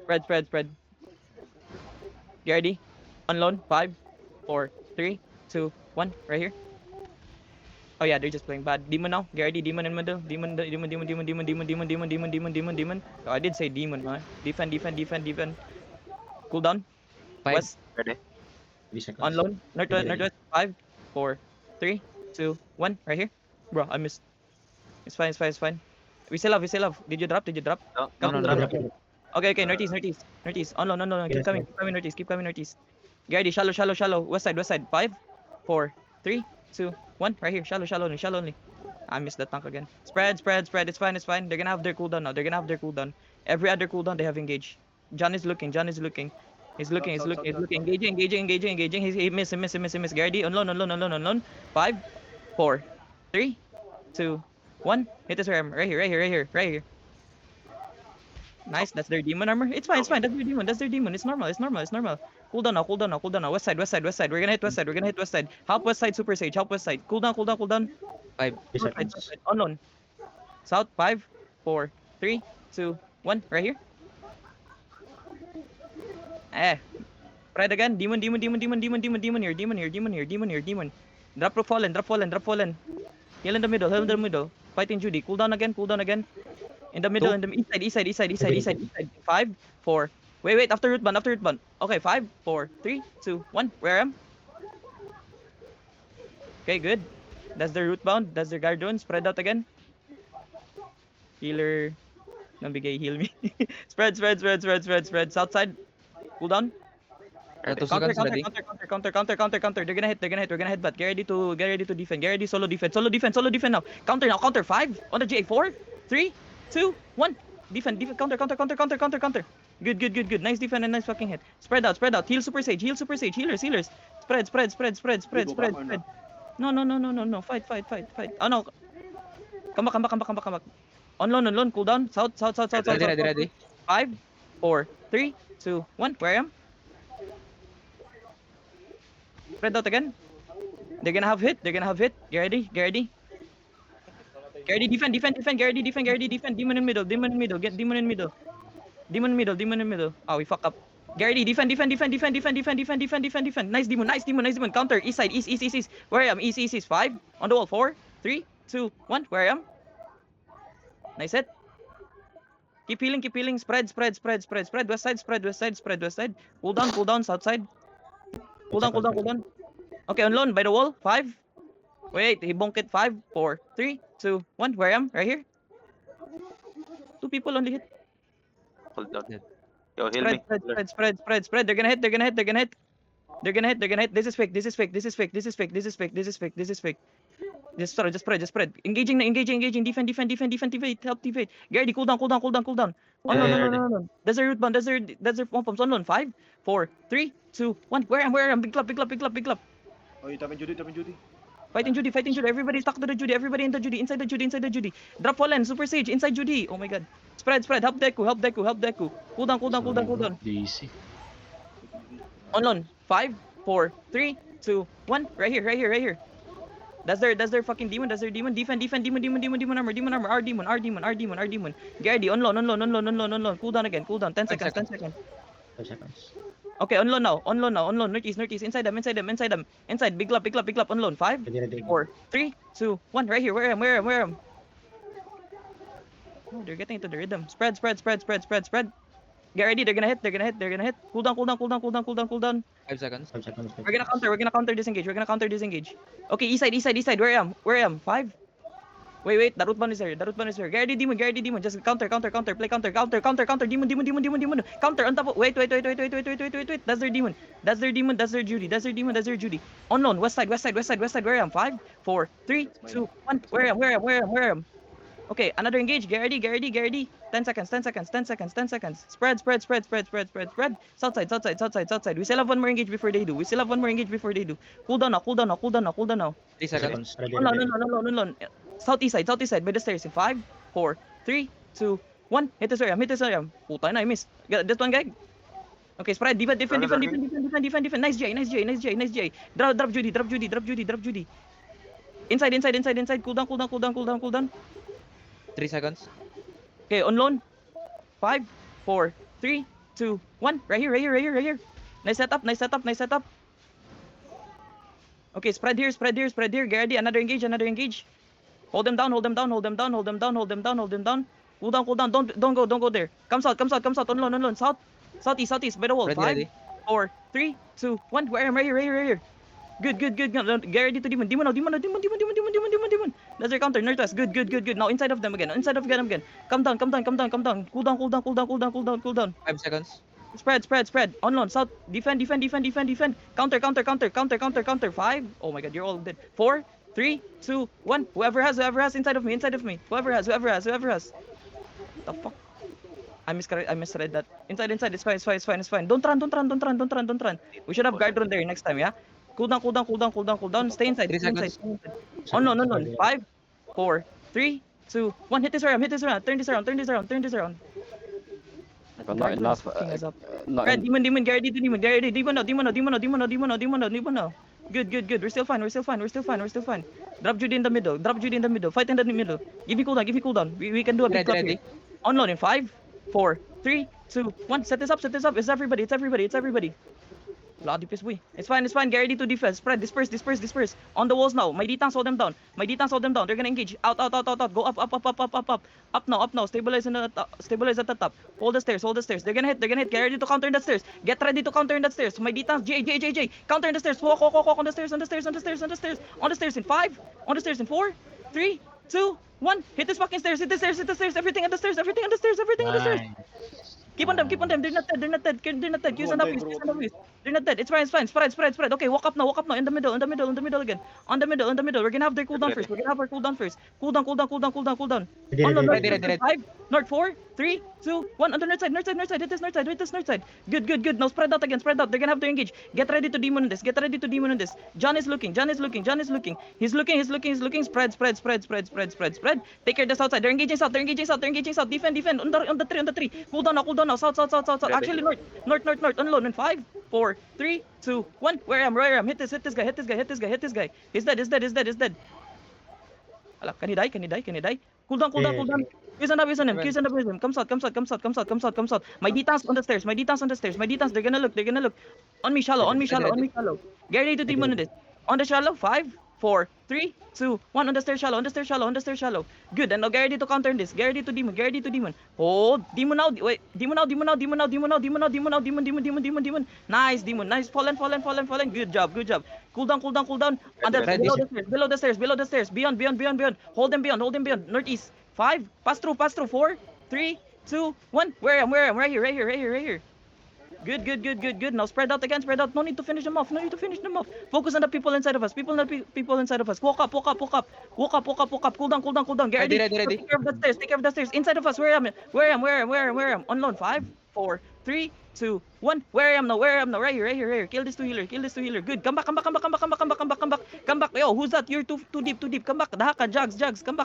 Spread. Get ready. On loan. 5, 4, 3, 2, 1. Right here. Oh yeah, they're just playing bad. Demon now. Get ready. Demon in middle. Demon. Oh, I did say demon, huh? Defend. Cool down. 5. West. Ready? 3 On seconds. loan. Ready. Northwest. 5, 4, 3, 2, 1. Right here. Bro, I missed. It's fine. We still have. Did you drop? No, No, Come no, to no, the no. right. Okay. Northeast. On loan. No. Keep Yes, coming. Keep coming northeast. Get ready. Shallow. West side. 5, 4, 3, 2, 1. Right here. Shallow only. I missed the tank again. Spread. It's fine. They're gonna have their cooldown now. Every other cooldown they have engaged. John is looking. He's looking. Engaging. He miss. Get ready. On loan. 5, 4, 3, 2, 1. Hit this ram. Right here. Nice. That's their demon armor. It's fine. That's their demon. It's normal. Cool down now. West side. We're gonna hit west side. Help west side, Super Sage. Help west side. Cool down. 5. 3 South seconds. side. Unknown. South. 5, 4, 3, 2, 1. Right here. Spread again. Demon here. Drop fallen. Heal in the middle. Fighting Judy. Cool down again. In the middle, east side. 5, 4. Wait. After root band. Okay, 5, 4, 3, 2, 1. Where am? Okay, good. That's the root bound. That's the guardian. Spread out again. Healer. Nambigay, heal me. Spread. South side. Cool down. 2 seconds ready. Counter. They're gonna hit. We're gonna headbutt. Get ready to defend. Get ready. Solo defense now. Counter. 5 on the J. 4, 3, 2, 1. Defend. Counter. Good. Nice defense and nice fucking hit. Spread out. Heal Super Sage. Healers. Spread. No. Fight. Oh no. Come back. On loan. Cool down. South. Ready. 5, 4, 3, 2, 1. Where I am? Spread out again. They're gonna have hit. Get ready. Defend. Get ready. Defend. Demon in middle. Get demon in middle. Oh, we fuck up. Get ready. Defend. Nice demon. Counter. East side. East. Where I am? East. 5. On the wall. 4, 3, 2, 1. Where I am? Nice hit. Keep healing. Spread. West side. Cool down. South side. Cool down. Okay, on loan by the wall. 5. Wait, he bonked it. 5, 4, 3, 2, 1. Where I am? Right here. 2 people only hit. Hold on. Yo, heal me. Spread. They're gonna hit. This is fake. Just spread. Engaging. Defend. Help defend. Gary, cool down. On loan. That's their root band. That's their pumps. On loan. 5, 4, 3, 2, 1. Where I am? Big club. Oh, you tapping Judy. Fighting Judy. Everybody stuck to the Judy. Everybody in the Judy. Inside the Judy. Drop fallen. Super Sage. Inside Judy. Oh my god. Spread. Help Deku. Cool down. DC. On loan. 5, 4, 3, 2, 1. Right here. That's their fucking demon. Defend. Demon armor. Our demon. Get ready. On loan. Cool down again. 10 seconds. 5 seconds. Okay, on loan now. Northeast. Inside them. Inside. Big club. On loan. 5, Ready. 4, 3, 2, 1. Right here. Where I am? Oh, they're getting into the rhythm. Spread. Get ready. They're gonna hit. Cool down. 5 seconds. 5 seconds. We're gonna counter disengage. Okay, east side. Where I am? 5. Wait. That root band is here. Get ready, demon. Just counter. Play counter. Demon. Counter on top of. Wait. That's their demon. That's their Judy. On loan. West side. Where I am? 5, 4, 3, 2, 1. Where I am? Okay, another engage. Get ready. 10 seconds. Spread. South side. We still have one more engage before they do. Cool down now. 3 seconds. Ready. On. Southeast side by the stairs. In 5, 4, 3, 2, 1. Hit this area. Puta na, I missed. That one guy. Okay, spread. Defend. Nice J. Drop Judy. Inside. Cool down. 3 seconds. Okay, on loan. 5, 4, 3, 2, 1. Right here, right here, right here, right here. Nice setup, nice setup, nice setup. Okay, spread here, spread here, spread here. Get ready, another engage, another engage. Hold them down, hold them down, hold them down, hold them down, hold them down, hold them down. Cool down, cool down. Don't go there. Comes out, comes out, comes out. On loan. South, southeast, southeast. By the wall. Ready, 5, ready. 4, 3, 2, 1. Where am I? Right here, right here, right here. Good. Get ready to demon. Demon. That's your counter. Northwest. Good. Now inside of them again. Inside of them again. Come down. Cool down. 5 seconds. Spread. On loan. South. Defend. Counter. 5. Oh my god, you're all dead. 4, 3, 2, 1. Whoever has inside of me. Whoever has. The fuck? I misread that. Inside. It's fine. Don't run. We should have guard run there next time, yeah? Cool down. Stay inside. 3 Stay inside. seconds. On loan. 5, 4, 3, 2, 1. Hit this around. Turn this around. Not Guard run enough. fucking us up. Not Red, demon, get ready to demon. Demon now. Good. We're still fine. Drop Judy in the middle. Fight in the middle. Give me cooldown. We can do a big drop Ready. here. On loan in 5, 4, 3, 2, 1. Set this up. It's everybody. Bloody piss, we. It's fine. Get ready to defend. Spread. Disperse. On the walls now. My D-tanks hold them down. They're gonna engage. Out. Go up. Up now. Stabilize at the top. Hold the stairs. They're gonna hit. Get ready to counter in the stairs. My D-tanks. J. Counter in the stairs. Walk on the stairs. On the stairs in 5. On the stairs in 4, 3, 2, 1. Hit this fucking stairs. Everything on the stairs. Keep on them. They're not dead. Use on the piece. They're not dead. It's fine. Spread. Okay, walk up now. In the middle again. On the middle. We're gonna have their cooldown first. Cool down. On the north. Ready. 5, north 4, 3, 2, 1. On the north side. Hit this north side. Good. Now spread out again. They're gonna have to engage. Get ready to demon in this. John is looking. He's looking. Spread. Take care of the south side. They're engaging south. Defend. On the tree. Cool down now. South. Actually, north. On loan in 5, 4, 3, 2, 1. Where I am. Hit this guy. He's dead. Ala, can he die? Cool down. Use on him. Comes out. My D-tanks on the stairs. They're gonna look. On me shallow. Get ready to demon in this. On the shallow. 5, 4, 3, 2, 1. On the stairs shallow. Good. And now get ready to counter in this. Get ready to demon. Hold. Demon out. Wait. Demon out. Nice, demon. Nice. Fallen. Good job. Cool down. Ready. Below the stairs. Beyond. Hold them beyond. Northeast. 5. Pass through. 4, 3, 2, 1. Where I am. Right here. Good. Now spread out. No need to finish them off. Focus on the people inside of us. People inside of us. Walk up. Cool down. Get ready. Ready. Take care of the stairs. Inside of us. Where I am. On loan. 5, 4, 3, 2, 1. Where I am now. Right here. Kill this two healer. Good. Come back. Yo, who's that? You're too deep. Come back. Dahaka, Jugs. Come back.